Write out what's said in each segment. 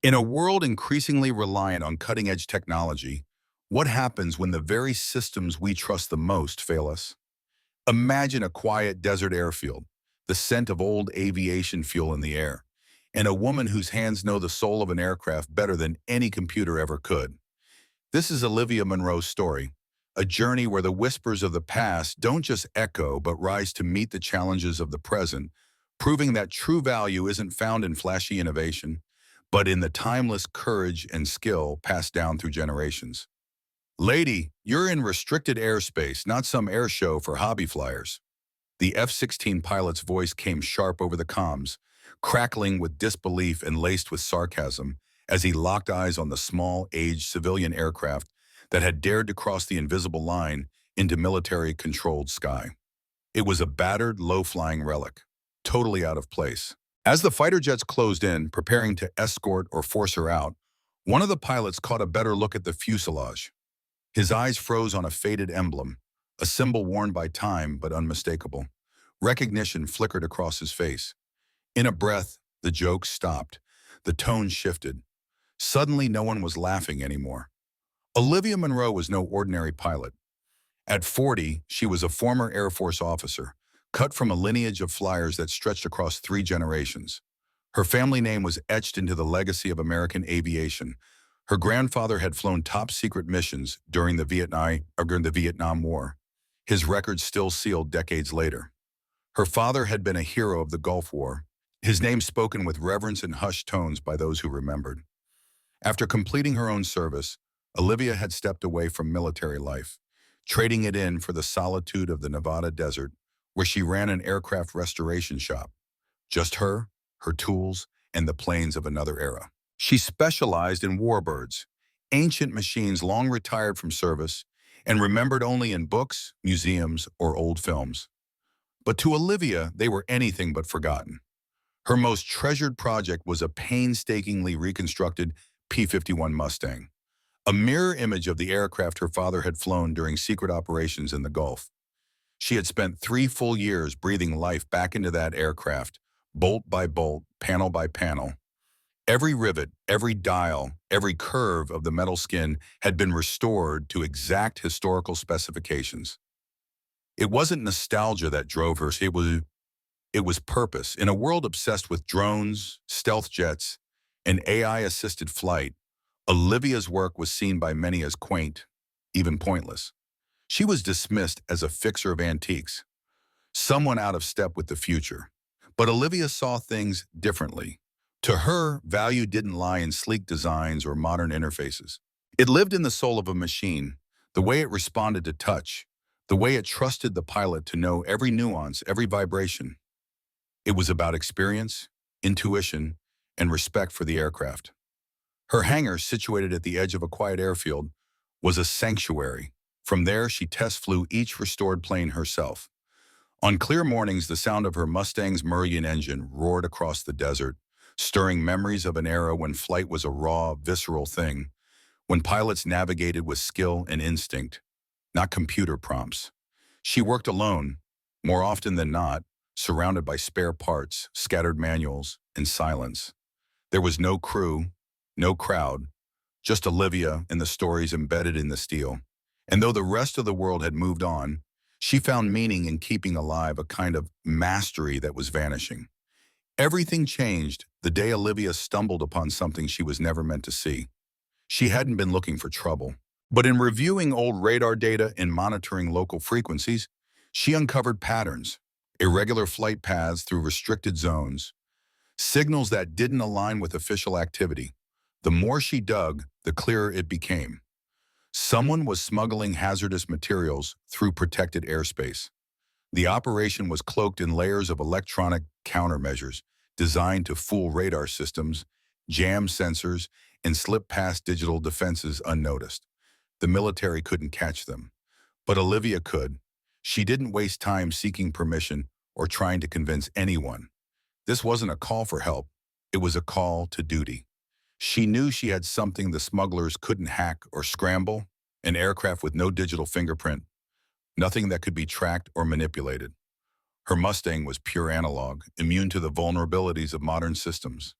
In a world increasingly reliant on cutting-edge technology, what happens when the very systems we trust the most fail us? Imagine a quiet desert airfield, the scent of old aviation fuel in the air, and a woman whose hands know the soul of an aircraft better than any computer ever could. This is Olivia Monroe's story, a journey where the whispers of the past don't just echo but rise to meet the challenges of the present, proving that true value isn't found in flashy innovation, but in the timeless courage and skill passed down through generations. Lady, you're in restricted airspace, not some air show for hobby flyers. The F-16 pilot's voice came sharp over the comms, crackling with disbelief and laced with sarcasm as he locked eyes on the small, aged civilian aircraft that had dared to cross the invisible line into military-controlled sky. It was a battered, low-flying relic, totally out of place. As the fighter jets closed in, preparing to escort or force her out, one of the pilots caught a better look at the fuselage. His eyes froze on a faded emblem, a symbol worn by time but unmistakable. Recognition flickered across his face. In a breath, the joke stopped. The tone shifted. Suddenly, no one was laughing anymore. Olivia Monroe was no ordinary pilot. At 40, she was a former Air Force officer, cut from a lineage of flyers that stretched across 3 generations. Her family name was etched into the legacy of American aviation. Her grandfather had flown top-secret missions during the Vietnam War, his record still sealed decades later. Her father had been a hero of the Gulf War, his name spoken with reverence and hushed tones by those who remembered. After completing her own service, Olivia had stepped away from military life, trading it in for the solitude of the Nevada desert, where she ran an aircraft restoration shop. Just her tools, and the planes of another era. She specialized in warbirds, ancient machines long retired from service and remembered only in books, museums, or old films. But to Olivia, they were anything but forgotten. Her most treasured project was a painstakingly reconstructed P-51 Mustang, a mirror image of the aircraft her father had flown during secret operations in the Gulf. She had spent 3 full years breathing life back into that aircraft, bolt by bolt, panel by panel. Every rivet, every dial, every curve of the metal skin had been restored to exact historical specifications. It wasn't nostalgia that drove her, it was purpose. In a world obsessed with drones, stealth jets, and AI-assisted flight, Olivia's work was seen by many as quaint, even pointless. She was dismissed as a fixer of antiques, someone out of step with the future. But Olivia saw things differently. To her, value didn't lie in sleek designs or modern interfaces. It lived in the soul of a machine, the way it responded to touch, the way it trusted the pilot to know every nuance, every vibration. It was about experience, intuition, and respect for the aircraft. Her hangar, situated at the edge of a quiet airfield, was a sanctuary. From there, she test flew each restored plane herself. On clear mornings, the sound of her Mustang's Meridian engine roared across the desert, stirring memories of an era when flight was a raw, visceral thing, when pilots navigated with skill and instinct, not computer prompts. She worked alone, more often than not, surrounded by spare parts, scattered manuals, and silence. There was no crew, no crowd, just Olivia and the stories embedded in the steel. And though the rest of the world had moved on, she found meaning in keeping alive a kind of mastery that was vanishing. Everything changed the day Olivia stumbled upon something she was never meant to see. She hadn't been looking for trouble, but in reviewing old radar data and monitoring local frequencies, she uncovered patterns, irregular flight paths through restricted zones, signals that didn't align with official activity. The more she dug, the clearer it became. Someone was smuggling hazardous materials through protected airspace. The operation was cloaked in layers of electronic countermeasures designed to fool radar systems, jam sensors, and slip past digital defenses unnoticed. The military couldn't catch them, but Olivia could. She didn't waste time seeking permission or trying to convince anyone. This wasn't a call for help. It was a call to duty. She knew she had something the smugglers couldn't hack or scramble, an aircraft with no digital fingerprint, nothing that could be tracked or manipulated. Her Mustang was pure analog, immune to the vulnerabilities of modern systems.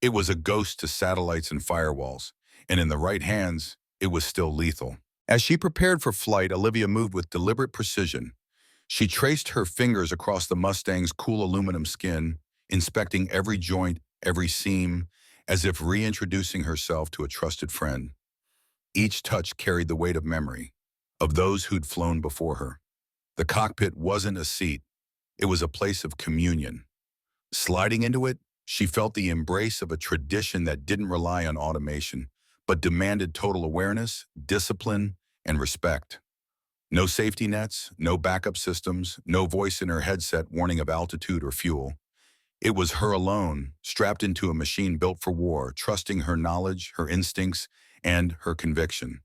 It was a ghost to satellites and firewalls, and in the right hands, it was still lethal. As she prepared for flight, Olivia moved with deliberate precision. She traced her fingers across the Mustang's cool aluminum skin, inspecting every joint, every seam, as if reintroducing herself to a trusted friend. Each touch carried the weight of memory, of those who'd flown before her. The cockpit wasn't a seat, it was a place of communion. Sliding into it, she felt the embrace of a tradition that didn't rely on automation, but demanded total awareness, discipline, and respect. No safety nets, no backup systems, no voice in her headset warning of altitude or fuel. It was her alone, strapped into a machine built for war, trusting her knowledge, her instincts, and her conviction.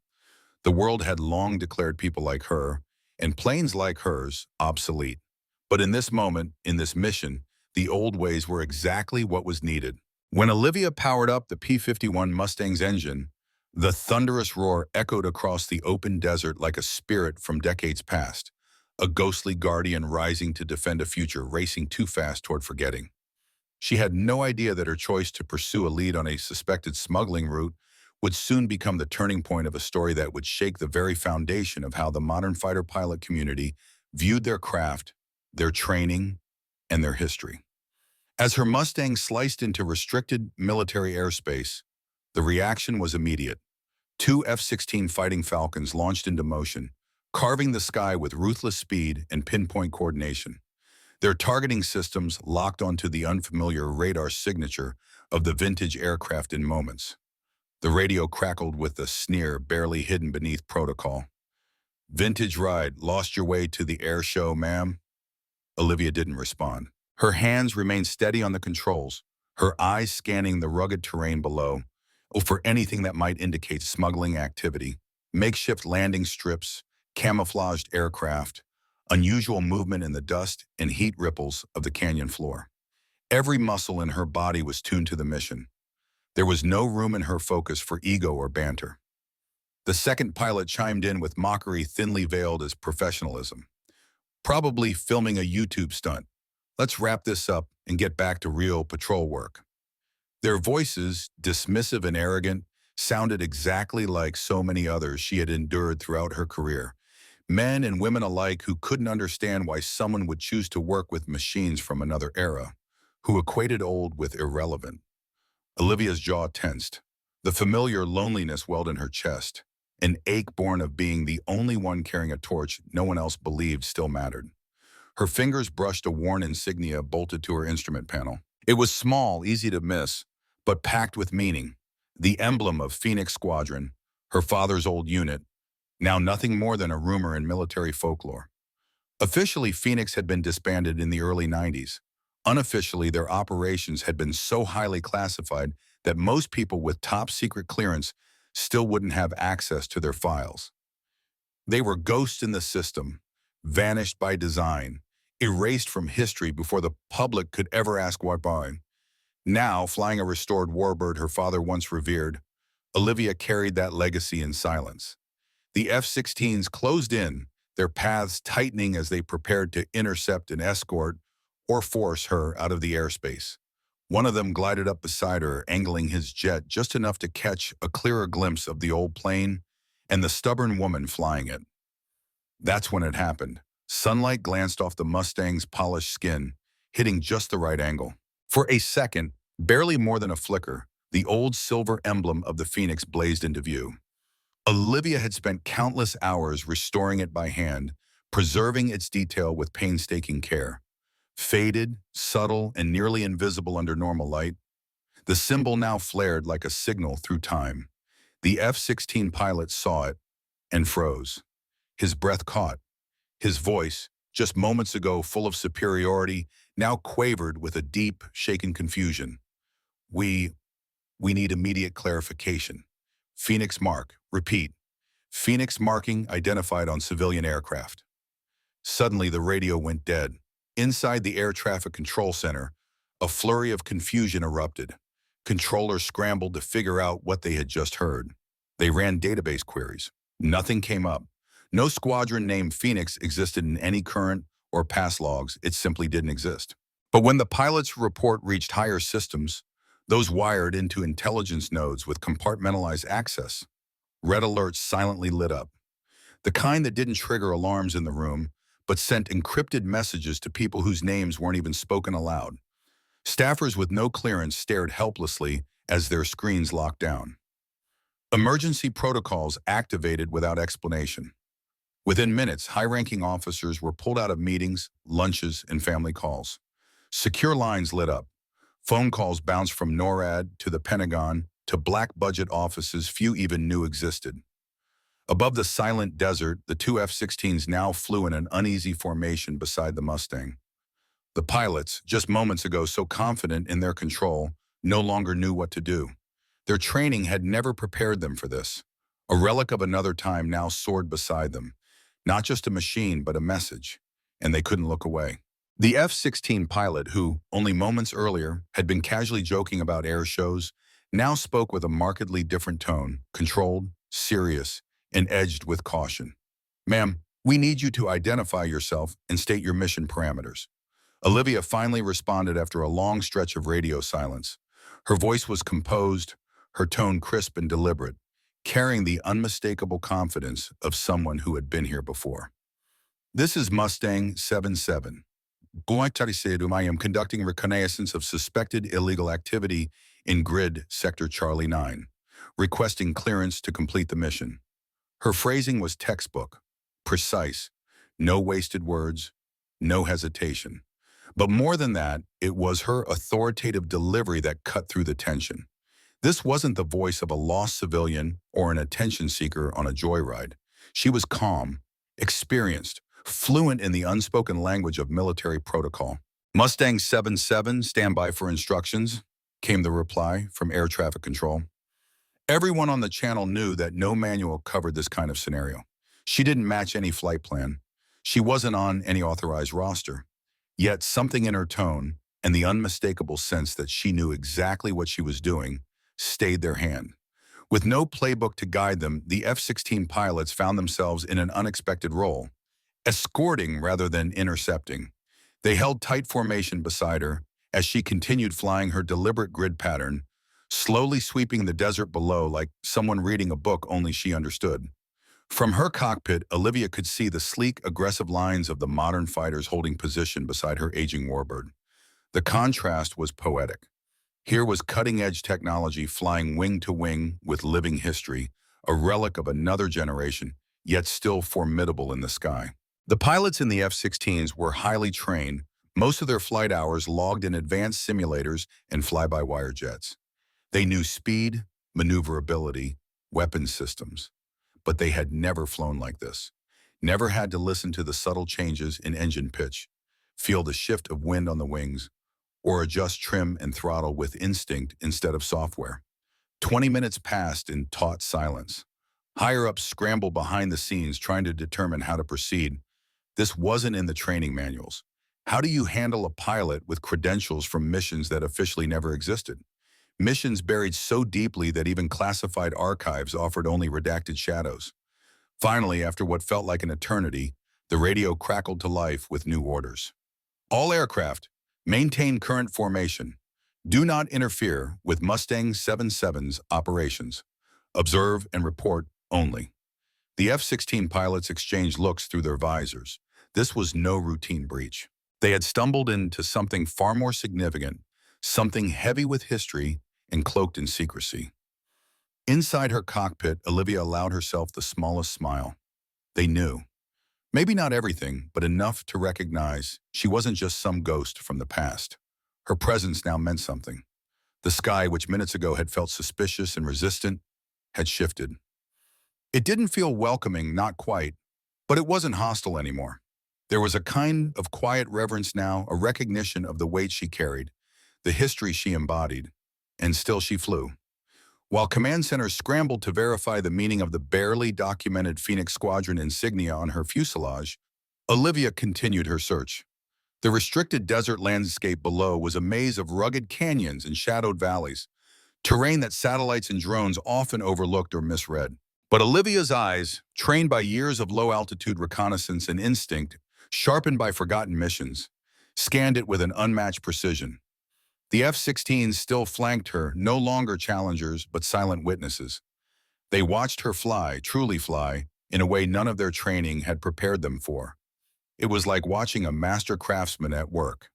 The world had long declared people like her, and planes like hers, obsolete. But in this moment, in this mission, the old ways were exactly what was needed. When Olivia powered up the P-51 Mustang's engine, the thunderous roar echoed across the open desert like a spirit from decades past, a ghostly guardian rising to defend a future racing too fast toward forgetting. She had no idea that her choice to pursue a lead on a suspected smuggling route would soon become the turning point of a story that would shake the very foundation of how the modern fighter pilot community viewed their craft, their training, and their history. As her Mustang sliced into restricted military airspace, the reaction was immediate. Two F-16 Fighting Falcons launched into motion, carving the sky with ruthless speed and pinpoint coordination. Their targeting systems locked onto the unfamiliar radar signature of the vintage aircraft in moments. The radio crackled with a sneer barely hidden beneath protocol. "Vintage ride, lost your way to the air show, ma'am?" Olivia didn't respond. Her hands remained steady on the controls, her eyes scanning the rugged terrain below, for anything that might indicate smuggling activity. Makeshift landing strips, camouflaged aircraft, unusual movement in the dust and heat ripples of the canyon floor. Every muscle in her body was tuned to the mission. There was no room in her focus for ego or banter. The second pilot chimed in with mockery thinly veiled as professionalism. "Probably filming a YouTube stunt. Let's wrap this up and get back to real patrol work." Their voices, dismissive and arrogant, sounded exactly like so many others she had endured throughout her career. Men and women alike who couldn't understand why someone would choose to work with machines from another era, who equated old with irrelevant. Olivia's jaw tensed. The familiar loneliness welled in her chest, an ache born of being the only one carrying a torch no one else believed still mattered. Her fingers brushed a worn insignia bolted to her instrument panel. It was small, easy to miss, but packed with meaning. The emblem of Phoenix Squadron, her father's old unit, now nothing more than a rumor in military folklore. Officially, Phoenix had been disbanded in the early 90s. Unofficially, their operations had been so highly classified that most people with top-secret clearance still wouldn't have access to their files. They were ghosts in the system, vanished by design, erased from history before the public could ever ask why. Now, flying a restored warbird her father once revered, Olivia carried that legacy in silence. The F-16s closed in, their paths tightening as they prepared to intercept and escort or force her out of the airspace. One of them glided up beside her, angling his jet just enough to catch a clearer glimpse of the old plane and the stubborn woman flying it. That's when it happened. Sunlight glanced off the Mustang's polished skin, hitting just the right angle. For a second, barely more than a flicker, the old silver emblem of the Phoenix blazed into view. Olivia had spent countless hours restoring it by hand, preserving its detail with painstaking care. Faded, subtle, and nearly invisible under normal light, the symbol now flared like a signal through time. The F-16 pilot saw it and froze. His breath caught. His voice, just moments ago full of superiority, now quavered with a deep, shaken confusion. We need immediate clarification. Phoenix mark. Repeat. Phoenix marking identified on civilian aircraft." Suddenly, the radio went dead. Inside the air traffic control center, a flurry of confusion erupted. Controllers scrambled to figure out what they had just heard. They ran database queries. Nothing came up. No squadron named Phoenix existed in any current or past logs. It simply didn't exist. But when the pilot's report reached higher systems, those wired into intelligence nodes with compartmentalized access. Red alerts silently lit up, the kind that didn't trigger alarms in the room, but sent encrypted messages to people whose names weren't even spoken aloud. Staffers with no clearance stared helplessly as their screens locked down. Emergency protocols activated without explanation. Within minutes, high-ranking officers were pulled out of meetings, lunches, and family calls. Secure lines lit up. Phone calls bounced from NORAD to the Pentagon to black-budget offices few even knew existed. Above the silent desert, the two F-16s now flew in an uneasy formation beside the Mustang. The pilots, just moments ago so confident in their control, no longer knew what to do. Their training had never prepared them for this. A relic of another time now soared beside them. Not just a machine, but a message. And they couldn't look away. The F-16 pilot, who, only moments earlier, had been casually joking about air shows, now spoke with a markedly different tone, controlled, serious, and edged with caution. "Ma'am, we need you to identify yourself and state your mission parameters." Olivia finally responded after a long stretch of radio silence. Her voice was composed, her tone crisp and deliberate, carrying the unmistakable confidence of someone who had been here before. "This is Mustang 77. I am conducting reconnaissance of suspected illegal activity in grid sector Charlie 9, requesting clearance to complete the mission." Her phrasing was textbook, precise, no wasted words, no hesitation. But more than that, it was her authoritative delivery that cut through the tension. This wasn't the voice of a lost civilian or an attention seeker on a joyride. She was calm, experienced, fluent in the unspoken language of military protocol. "Mustang 77, stand by for instructions," came the reply from air traffic control. Everyone on the channel knew that no manual covered this kind of scenario. She didn't match any flight plan. She wasn't on any authorized roster. Yet something in her tone and the unmistakable sense that she knew exactly what she was doing stayed their hand. With no playbook to guide them, the F-16 pilots found themselves in an unexpected role, escorting rather than intercepting. They held tight formation beside her as she continued flying her deliberate grid pattern, slowly sweeping the desert below like someone reading a book only she understood. From her cockpit, Olivia could see the sleek, aggressive lines of the modern fighters holding position beside her aging warbird. The contrast was poetic. Here was cutting-edge technology flying wing to wing with living history, a relic of another generation, yet still formidable in the sky. The pilots in the F-16s were highly trained, most of their flight hours logged in advanced simulators and fly-by-wire jets. They knew speed, maneuverability, weapon systems. But they had never flown like this, never had to listen to the subtle changes in engine pitch, feel the shift of wind on the wings, or adjust trim and throttle with instinct instead of software. 20 minutes passed in taut silence. Higher-ups scrambled behind the scenes trying to determine how to proceed. This wasn't in the training manuals. How do you handle a pilot with credentials from missions that officially never existed? Missions buried so deeply that even classified archives offered only redacted shadows. Finally, after what felt like an eternity, the radio crackled to life with new orders. "All aircraft, maintain current formation. Do not interfere with Mustang 77's operations. Observe and report only." The F-16 pilots exchanged looks through their visors. This was no routine breach. They had stumbled into something far more significant, something heavy with history and cloaked in secrecy. Inside her cockpit, Olivia allowed herself the smallest smile. They knew. Maybe not everything, but enough to recognize she wasn't just some ghost from the past. Her presence now meant something. The sky, which minutes ago had felt suspicious and resistant, had shifted. It didn't feel welcoming, not quite, but it wasn't hostile anymore. There was a kind of quiet reverence now, a recognition of the weight she carried, the history she embodied, and still she flew. While command centers scrambled to verify the meaning of the barely documented Phoenix Squadron insignia on her fuselage, Olivia continued her search. The restricted desert landscape below was a maze of rugged canyons and shadowed valleys, terrain that satellites and drones often overlooked or misread. But Olivia's eyes, trained by years of low-altitude reconnaissance and instinct, sharpened by forgotten missions, scanned it with an unmatched precision. The F-16s still flanked her, no longer challengers, but silent witnesses. They watched her fly, truly fly, in a way none of their training had prepared them for. It was like watching a master craftsman at work.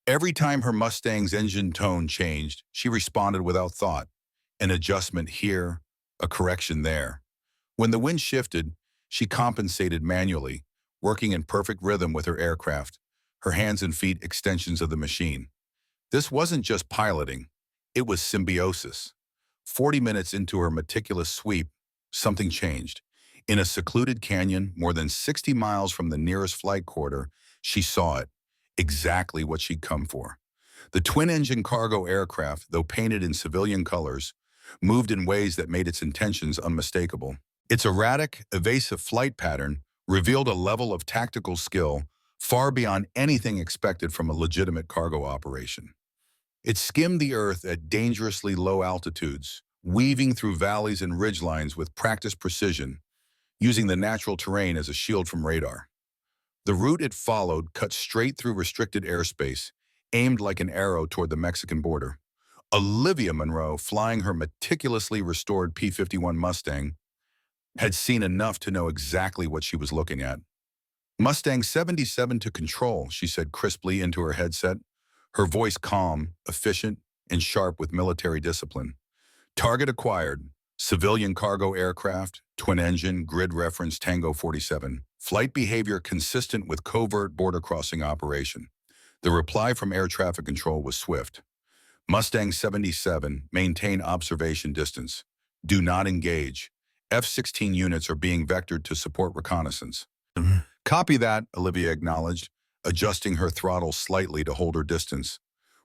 Every time her Mustang's engine tone changed, she responded without thought. An adjustment here, a correction there. When the wind shifted, she compensated manually, working in perfect rhythm with her aircraft, her hands and feet extensions of the machine. This wasn't just piloting, it was symbiosis. 40 minutes into her meticulous sweep, something changed. In a secluded canyon, more than 60 miles from the nearest flight corridor, she saw it, exactly what she'd come for. The twin-engine cargo aircraft, though painted in civilian colors, moved in ways that made its intentions unmistakable. Its erratic, evasive flight pattern revealed a level of tactical skill far beyond anything expected from a legitimate cargo operation. It skimmed the Earth at dangerously low altitudes, weaving through valleys and ridgelines with practiced precision, using the natural terrain as a shield from radar. The route it followed cut straight through restricted airspace, aimed like an arrow toward the Mexican border. Olivia Monroe, flying her meticulously restored P-51 Mustang, had seen enough to know exactly what she was looking at. "Mustang 77 to control," she said crisply into her headset, her voice calm, efficient, and sharp with military discipline. "Target acquired. Civilian cargo aircraft, twin-engine, grid-reference Tango 47. Flight behavior consistent with covert border crossing operation." The reply from air traffic control was swift. "Mustang 77, maintain observation distance. Do not engage. F-16 units are being vectored to support reconnaissance." "Copy that," Olivia acknowledged, adjusting her throttle slightly to hold her distance.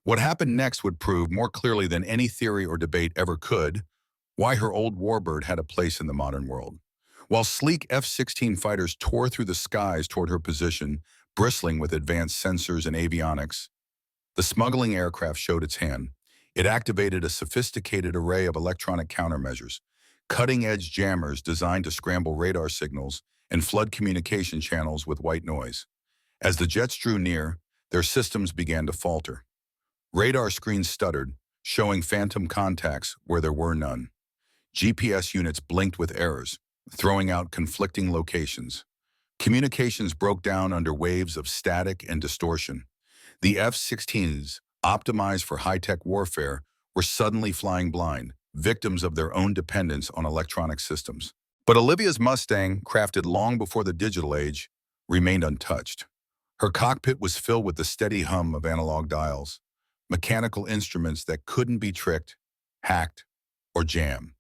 What happened next would prove more clearly than any theory or debate ever could why her old warbird had a place in the modern world. While sleek F-16 fighters tore through the skies toward her position, bristling with advanced sensors and avionics, the smuggling aircraft showed its hand. It activated a sophisticated array of electronic countermeasures, cutting-edge jammers designed to scramble radar signals and flood communication channels with white noise. As the jets drew near, their systems began to falter. Radar screens stuttered, showing phantom contacts where there were none. GPS units blinked with errors, throwing out conflicting locations. Communications broke down under waves of static and distortion. The F-16s, optimized for high-tech warfare, were suddenly flying blind, victims of their own dependence on electronic systems. But Olivia's Mustang, crafted long before the digital age, remained untouched. Her cockpit was filled with the steady hum of analog dials, mechanical instruments that couldn't be tricked, hacked, or jammed.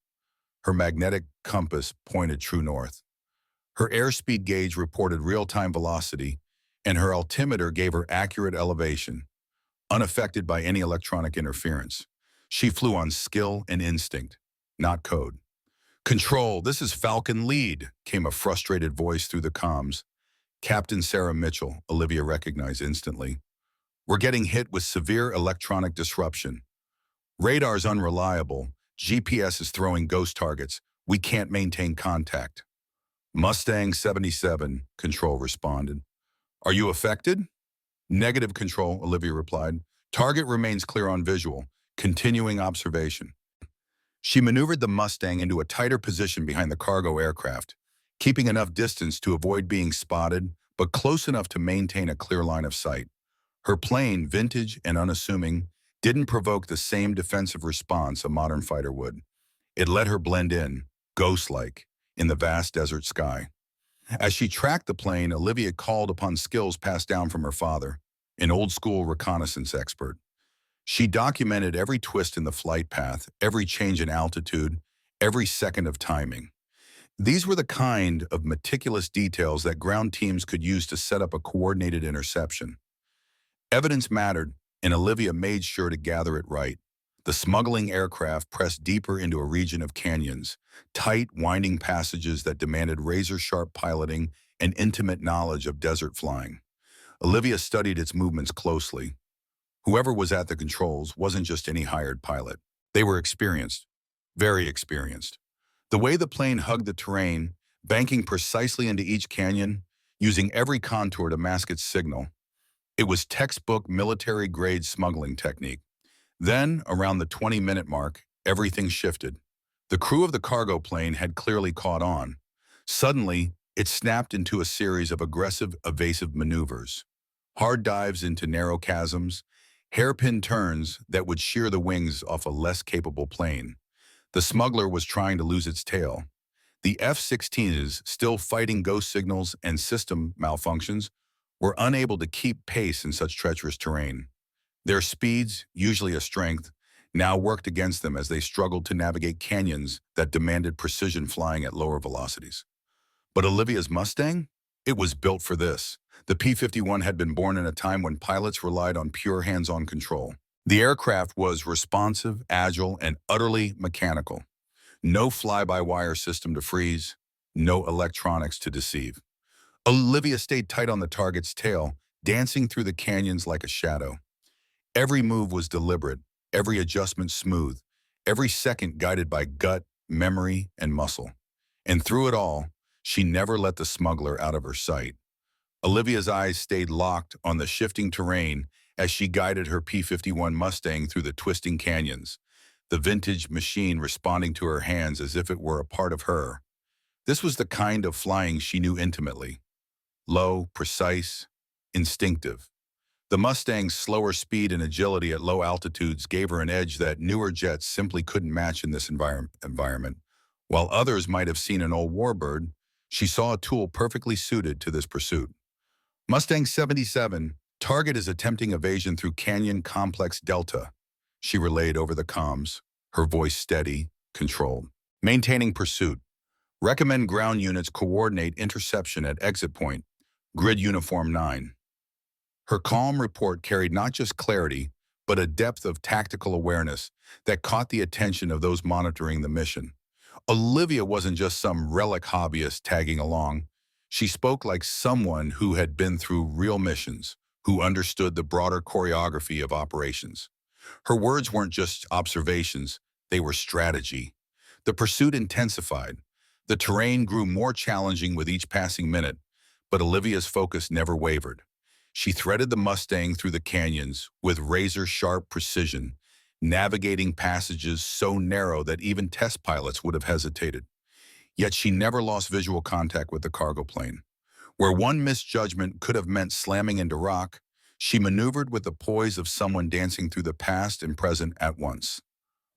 Her magnetic compass pointed true north. Her airspeed gauge reported real-time velocity, and her altimeter gave her accurate elevation, unaffected by any electronic interference. She flew on skill and instinct, not code. "Control, this is Falcon Lead," came a frustrated voice through the comms. Captain Sarah Mitchell, Olivia recognized instantly. "We're getting hit with severe electronic disruption. Radar's unreliable. GPS is throwing ghost targets. We can't maintain contact." "Mustang 77, Control responded. "Are you affected?" "Negative, Control," Olivia replied. "Target remains clear on visual. Continuing observation." She maneuvered the Mustang into a tighter position behind the cargo aircraft, keeping enough distance to avoid being spotted, but close enough to maintain a clear line of sight. Her plane, vintage and unassuming, didn't provoke the same defensive response a modern fighter would. It let her blend in, ghost-like, in the vast desert sky. As she tracked the plane, Olivia called upon skills passed down from her father, an old-school reconnaissance expert. She documented every twist in the flight path, every change in altitude, every second of timing. These were the kind of meticulous details that ground teams could use to set up a coordinated interception. Evidence mattered, and Olivia made sure to gather it right. The smuggling aircraft pressed deeper into a region of canyons, tight, winding passages that demanded razor-sharp piloting and intimate knowledge of desert flying. Olivia studied its movements closely. Whoever was at the controls wasn't just any hired pilot. They were experienced, very experienced. The way the plane hugged the terrain, banking precisely into each canyon, using every contour to mask its signal, it was textbook military-grade smuggling technique. Then, around the 20-minute mark, everything shifted. The crew of the cargo plane had clearly caught on. Suddenly, it snapped into a series of aggressive, evasive maneuvers. Hard dives into narrow chasms, hairpin turns that would shear the wings off a less capable plane. The smuggler was trying to lose its tail. The F-16s, still fighting ghost signals and system malfunctions, were unable to keep pace in such treacherous terrain. Their speeds, usually a strength, now worked against them as they struggled to navigate canyons that demanded precision flying at lower velocities. But Olivia's Mustang? It was built for this. The P-51 had been born in a time when pilots relied on pure hands-on control. The aircraft was responsive, agile, and utterly mechanical. No fly-by-wire system to freeze, no electronics to deceive. Olivia stayed tight on the target's tail, dancing through the canyons like a shadow. Every move was deliberate, every adjustment smooth, every second guided by gut, memory, and muscle. And through it all, she never let the smuggler out of her sight. Olivia's eyes stayed locked on the shifting terrain as she guided her P-51 Mustang through the twisting canyons, the vintage machine responding to her hands as if it were a part of her. This was the kind of flying she knew intimately. Low, precise, instinctive. The Mustang's slower speed and agility at low altitudes gave her an edge that newer jets simply couldn't match in this environment. While others might have seen an old warbird, she saw a tool perfectly suited to this pursuit. Mustang 77, target is attempting evasion through Canyon Complex Delta, she relayed over the comms, her voice steady, controlled. Maintaining pursuit. Recommend ground units coordinate interception at exit point, grid uniform 9. Her calm report carried not just clarity, but a depth of tactical awareness that caught the attention of those monitoring the mission. Olivia wasn't just some relic hobbyist tagging along. She spoke like someone who had been through real missions, who understood the broader choreography of operations. Her words weren't just observations, they were strategy. The pursuit intensified. The terrain grew more challenging with each passing minute, but Olivia's focus never wavered. She threaded the Mustang through the canyons with razor-sharp precision, navigating passages so narrow that even test pilots would have hesitated. Yet she never lost visual contact with the cargo plane. Where one misjudgment could have meant slamming into rock, she maneuvered with the poise of someone dancing through the past and present at once.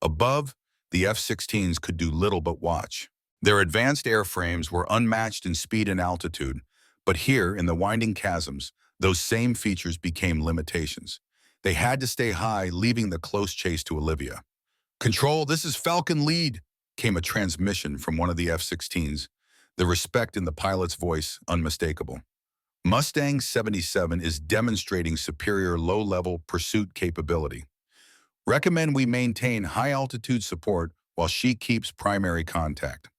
Above, the F-16s could do little but watch. Their advanced airframes were unmatched in speed and altitude, but here, in the winding chasms, those same features became limitations. They had to stay high, leaving the close chase to Olivia. "Control, this is Falcon Lead," came a transmission from one of the F-16s, the respect in the pilot's voice unmistakable. Mustang 77 is demonstrating superior low-level pursuit capability. Recommend we maintain high-altitude support while she keeps primary contact.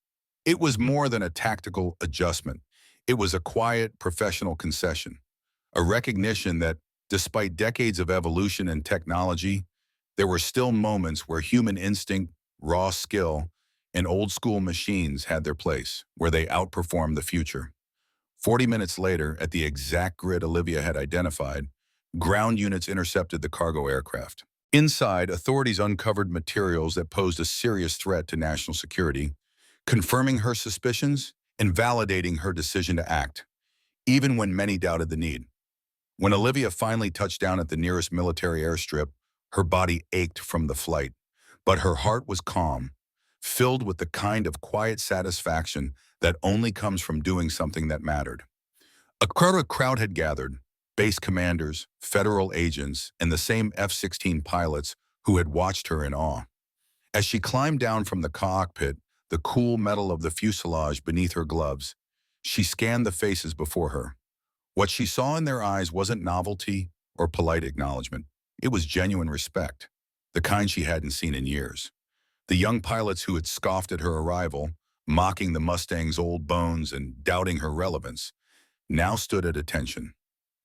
It was more than a tactical adjustment. It was a quiet, professional concession, a recognition that, despite decades of evolution and technology, there were still moments where human instinct, raw skill, and old-school machines had their place, where they outperformed the future. 40 minutes later, at the exact grid Olivia had identified, ground units intercepted the cargo aircraft. Inside, authorities uncovered materials that posed a serious threat to national security, confirming her suspicions and validating her decision to act, even when many doubted the need. When Olivia finally touched down at the nearest military airstrip, her body ached from the flight, but her heart was calm, filled with the kind of quiet satisfaction that only comes from doing something that mattered. A crowd had gathered, base commanders, federal agents, and the same F-16 pilots who had watched her in awe. As she climbed down from the cockpit, the cool metal of the fuselage beneath her gloves, she scanned the faces before her. What she saw in their eyes wasn't novelty or polite acknowledgement. It was genuine respect, the kind she hadn't seen in years. The young pilots who had scoffed at her arrival, mocking the Mustang's old bones and doubting her relevance, now stood at attention.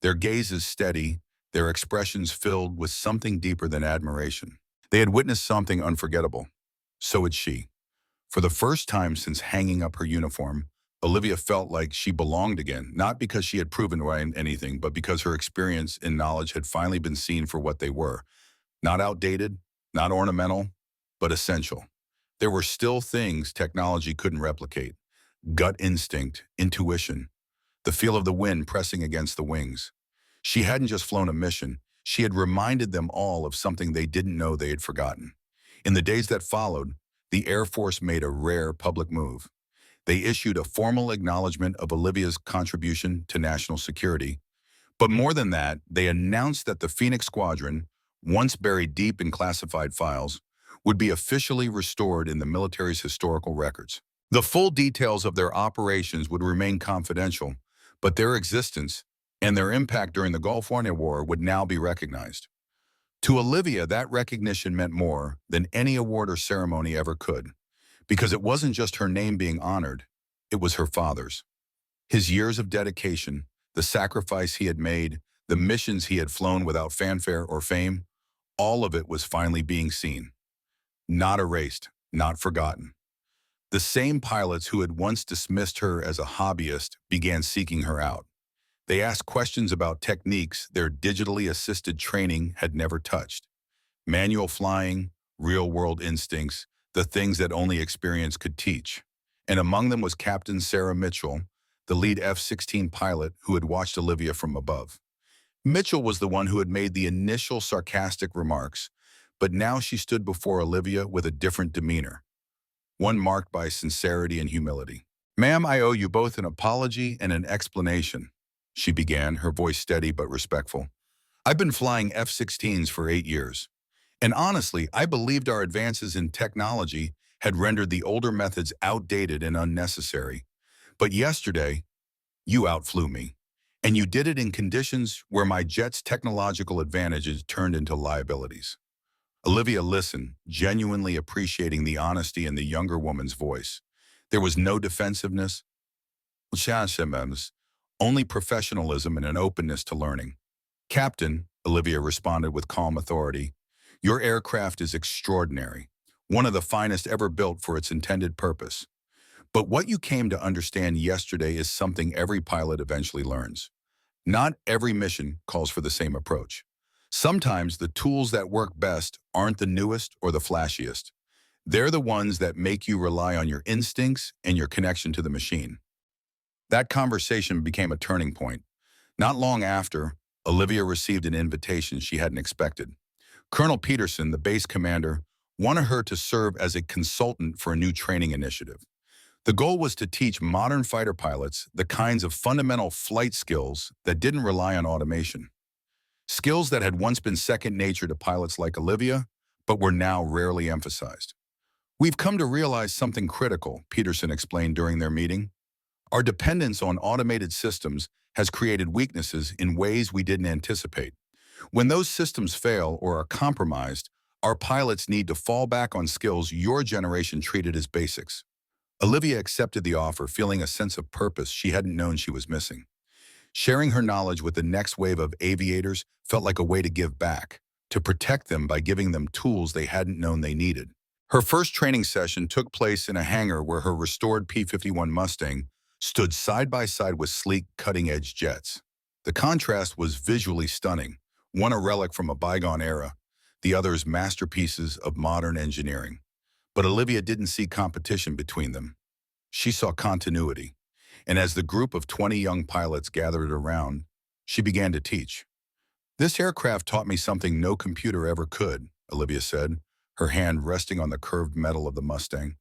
Their gazes steady, their expressions filled with something deeper than admiration. They had witnessed something unforgettable. So had she. For the first time since hanging up her uniform, Olivia felt like she belonged again, not because she had proven anything, but because her experience and knowledge had finally been seen for what they were. Not outdated, Not ornamental, but essential. There were still things technology couldn't replicate. Gut instinct, intuition, the feel of the wind pressing against the wings. She hadn't just flown a mission, she had reminded them all of something they didn't know they had forgotten. In the days that followed, the Air Force made a rare public move. They issued a formal acknowledgement of Olivia's contribution to national security. But more than that, they announced that the Phoenix Squadron, once buried deep in classified files, would be officially restored in the military's historical records. The full details of their operations would remain confidential, but their existence and their impact during the Gulf War would now be recognized. To Olivia, that recognition meant more than any award or ceremony ever could, because it wasn't just her name being honored, it was her father's. His years of dedication, the sacrifice he had made, the missions he had flown without fanfare or fame, all of it was finally being seen. Not erased, not forgotten. The same pilots who had once dismissed her as a hobbyist began seeking her out. They asked questions about techniques their digitally assisted training had never touched. Manual flying, real-world instincts, the things that only experience could teach. And among them was Captain Sarah Mitchell, the lead F-16 pilot who had watched Olivia from above. Mitchell was the one who had made the initial sarcastic remarks, but now she stood before Olivia with a different demeanor, one marked by sincerity and humility. "Ma'am, I owe you both an apology and an explanation," she began, her voice steady but respectful. "I've been flying F-16s for 8 years, and honestly, I believed our advances in technology had rendered the older methods outdated and unnecessary. But yesterday, you outflew me, and you did it in conditions where my jet's technological advantages turned into liabilities." Olivia listened, genuinely appreciating the honesty in the younger woman's voice. There was no defensiveness, only professionalism and an openness to learning. "Captain," Olivia responded with calm authority, "your aircraft is extraordinary, one of the finest ever built for its intended purpose. But what you came to understand yesterday is something every pilot eventually learns. Not every mission calls for the same approach. Sometimes the tools that work best aren't the newest or the flashiest. They're the ones that make you rely on your instincts and your connection to the machine." That conversation became a turning point. Not long after, Olivia received an invitation she hadn't expected. Colonel Peterson, the base commander, wanted her to serve as a consultant for a new training initiative. The goal was to teach modern fighter pilots the kinds of fundamental flight skills that didn't rely on automation. Skills that had once been second nature to pilots like Olivia, but were now rarely emphasized. "We've come to realize something critical," Peterson explained during their meeting. "Our dependence on automated systems has created weaknesses in ways we didn't anticipate. When those systems fail or are compromised, our pilots need to fall back on skills your generation treated as basics." Olivia accepted the offer, feeling a sense of purpose she hadn't known she was missing. Sharing her knowledge with the next wave of aviators felt like a way to give back, to protect them by giving them tools they hadn't known they needed. Her first training session took place in a hangar where her restored P-51 Mustang stood side by side with sleek, cutting-edge jets. The contrast was visually stunning, one a relic from a bygone era, the others masterpieces of modern engineering. But Olivia didn't see competition between them. She saw continuity. And as the group of 20 young pilots gathered around, she began to teach. "This aircraft taught me something no computer ever could," Olivia said, her hand resting on the curved metal of the Mustang.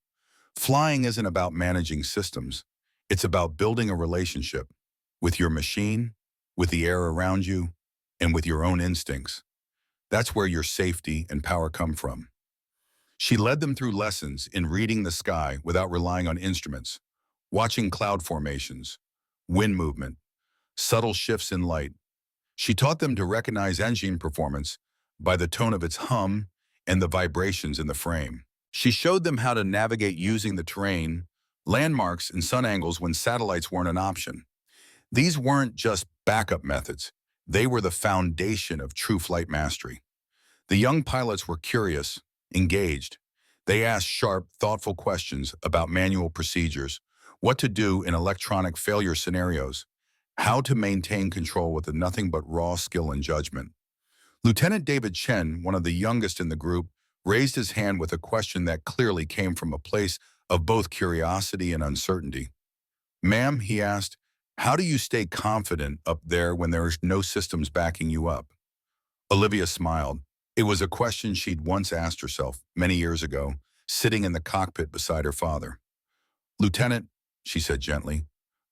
"Flying isn't about managing systems. It's about building a relationship with your machine, with the air around you, and with your own instincts. That's where your safety and power come from." She led them through lessons in reading the sky without relying on instruments, watching cloud formations, wind movement, subtle shifts in light. She taught them to recognize engine performance by the tone of its hum and the vibrations in the frame. She showed them how to navigate using the terrain, landmarks, and sun angles when satellites weren't an option. These weren't just backup methods. They were the foundation of true flight mastery. The young pilots were curious, engaged. They asked sharp, thoughtful questions about manual procedures, what to do in electronic failure scenarios, how to maintain control with nothing but raw skill and judgment. Lieutenant David Chen, one of the youngest in the group, raised his hand with a question that clearly came from a place of both curiosity and uncertainty. "Ma'am," he asked, "how do you stay confident up there when there are no systems backing you up?" Olivia smiled. It was a question she'd once asked herself many years ago, sitting in the cockpit beside her father. "Lieutenant," she said gently,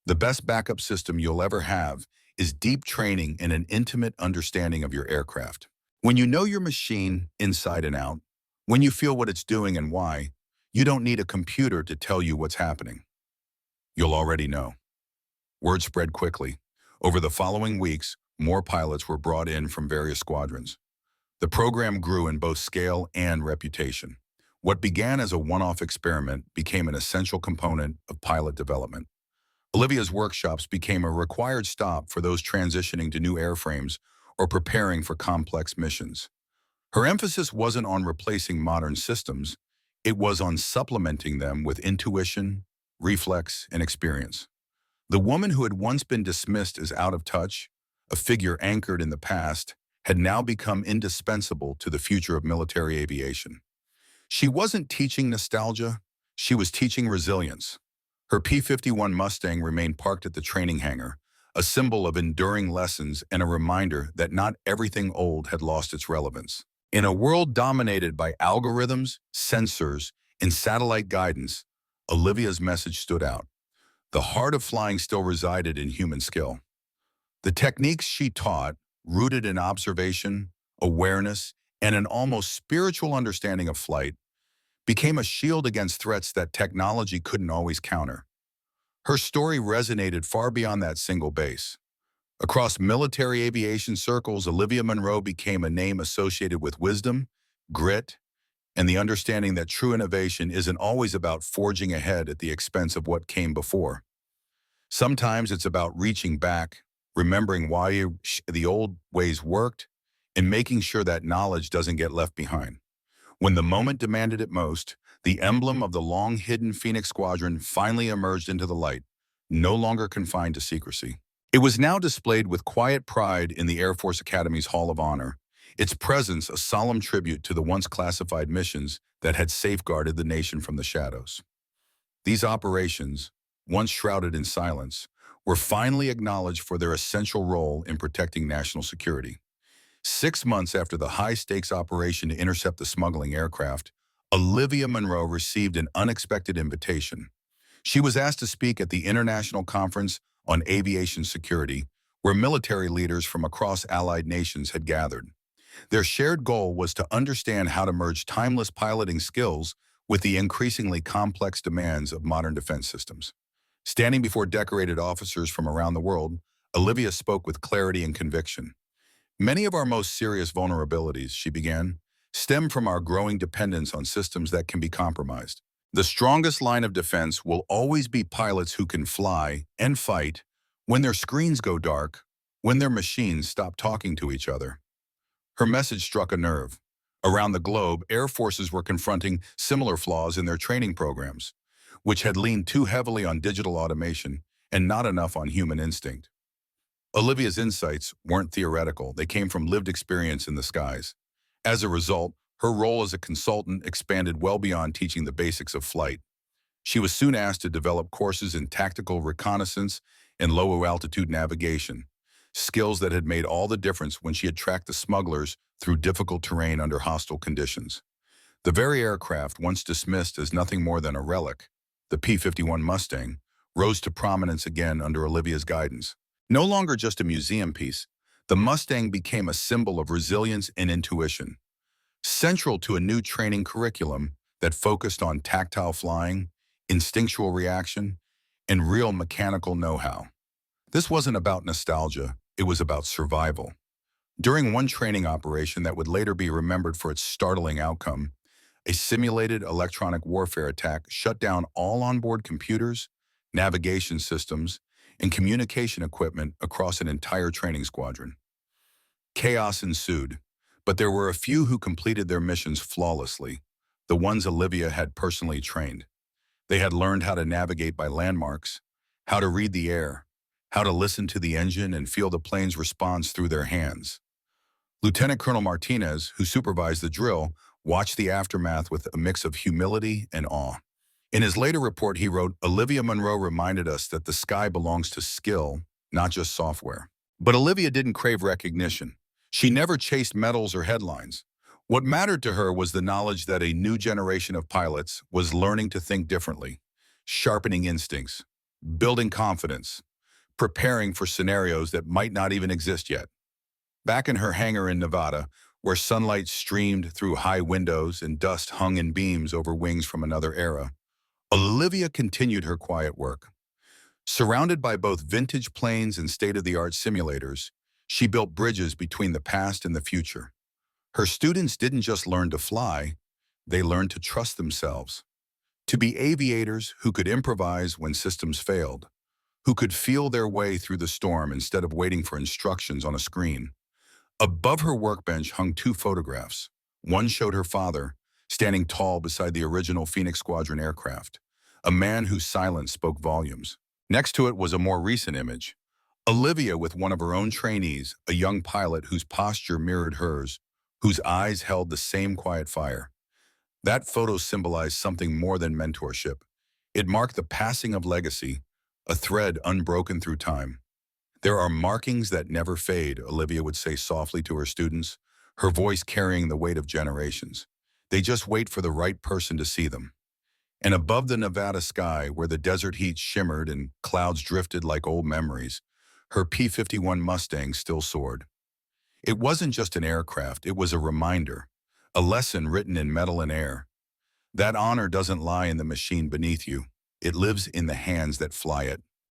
"the best backup system you'll ever have is deep training and an intimate understanding of your aircraft. When you know your machine inside and out, when you feel what it's doing and why, you don't need a computer to tell you what's happening. You'll already know." Word spread quickly. Over the following weeks, more pilots were brought in from various squadrons. The program grew in both scale and reputation. What began as a one-off experiment became an essential component of pilot development. Olivia's workshops became a required stop for those transitioning to new airframes or preparing for complex missions. Her emphasis wasn't on replacing modern systems, it was on supplementing them with intuition, reflex, and experience. The woman who had once been dismissed as out of touch, a figure anchored in the past, had now become indispensable to the future of military aviation. She wasn't teaching nostalgia, she was teaching resilience. Her P-51 Mustang remained parked at the training hangar, a symbol of enduring lessons and a reminder that not everything old had lost its relevance. In a world dominated by algorithms, sensors, and satellite guidance, Olivia's message stood out. The heart of flying still resided in human skill. The techniques she taught, rooted in observation, awareness, and an almost spiritual understanding of flight, became a shield against threats that technology couldn't always counter. Her story resonated far beyond that single base. Across military aviation circles, Olivia Monroe became a name associated with wisdom, grit, and the understanding that true innovation isn't always about forging ahead at the expense of what came before. Sometimes it's about reaching back, remembering why the old ways worked, and making sure that knowledge doesn't get left behind. When the moment demanded it most, the emblem of the long-hidden Phoenix Squadron finally emerged into the light, no longer confined to secrecy. It was now displayed with quiet pride in the Air Force Academy's Hall of Honor, its presence a solemn tribute to the once classified missions that had safeguarded the nation from the shadows. These operations, once shrouded in silence, were finally acknowledged for their essential role in protecting national security. 6 months after the high-stakes operation to intercept the smuggling aircraft, Olivia Monroe received an unexpected invitation. She was asked to speak at the International Conference on Aviation Security, where military leaders from across allied nations had gathered. Their shared goal was to understand how to merge timeless piloting skills with the increasingly complex demands of modern defense systems. Standing before decorated officers from around the world, Olivia spoke with clarity and conviction. "Many of our most serious vulnerabilities," she began, "stem from our growing dependence on systems that can be compromised. The strongest line of defense will always be pilots who can fly and fight when their screens go dark, when their machines stop talking to each other." Her message struck a nerve. Around the globe, air forces were confronting similar flaws in their training programs, which had leaned too heavily on digital automation and not enough on human instinct. Olivia's insights weren't theoretical, they came from lived experience in the skies. As a result, her role as a consultant expanded well beyond teaching the basics of flight. She was soon asked to develop courses in tactical reconnaissance and low-altitude navigation, skills that had made all the difference when she had tracked the smugglers through difficult terrain under hostile conditions. The very aircraft, once dismissed as nothing more than a relic, the P-51 Mustang, rose to prominence again under Olivia's guidance. No longer just a museum piece, the Mustang became a symbol of resilience and intuition, central to a new training curriculum that focused on tactile flying, instinctual reaction, and real mechanical know-how. This wasn't about nostalgia, it was about survival. During one training operation that would later be remembered for its startling outcome, a simulated electronic warfare attack shut down all onboard computers, navigation systems, and communication equipment across an entire training squadron. Chaos ensued, but there were a few who completed their missions flawlessly, the ones Olivia had personally trained. They had learned how to navigate by landmarks, how to read the air, how to listen to the engine and feel the plane's response through their hands. Lieutenant Colonel Martinez, who supervised the drill, watched the aftermath with a mix of humility and awe. In his later report, he wrote, Olivia Monroe reminded us that the sky belongs to skill, not just software. But Olivia didn't crave recognition. She never chased medals or headlines. What mattered to her was the knowledge that a new generation of pilots was learning to think differently, sharpening instincts, building confidence, preparing for scenarios that might not even exist yet. Back in her hangar in Nevada, where sunlight streamed through high windows and dust hung in beams over wings from another era, Olivia continued her quiet work. Surrounded by both vintage planes and state-of-the-art simulators, she built bridges between the past and the future. Her students didn't just learn to fly, they learned to trust themselves, to be aviators who could improvise when systems failed, who could feel their way through the storm instead of waiting for instructions on a screen. Above her workbench hung two photographs. One showed her father, standing tall beside the original Phoenix Squadron aircraft, a man whose silence spoke volumes. Next to it was a more recent image. Olivia with one of her own trainees, a young pilot whose posture mirrored hers, whose eyes held the same quiet fire. That photo symbolized something more than mentorship. It marked the passing of legacy, a thread unbroken through time. There are markings that never fade, Olivia would say softly to her students, her voice carrying the weight of generations. They just wait for the right person to see them. And above the Nevada sky, where the desert heat shimmered and clouds drifted like old memories, her P-51 Mustang still soared. It wasn't just an aircraft, it was a reminder, a lesson written in metal and air. That honor doesn't lie in the machine beneath you. It lives in the hands that fly it.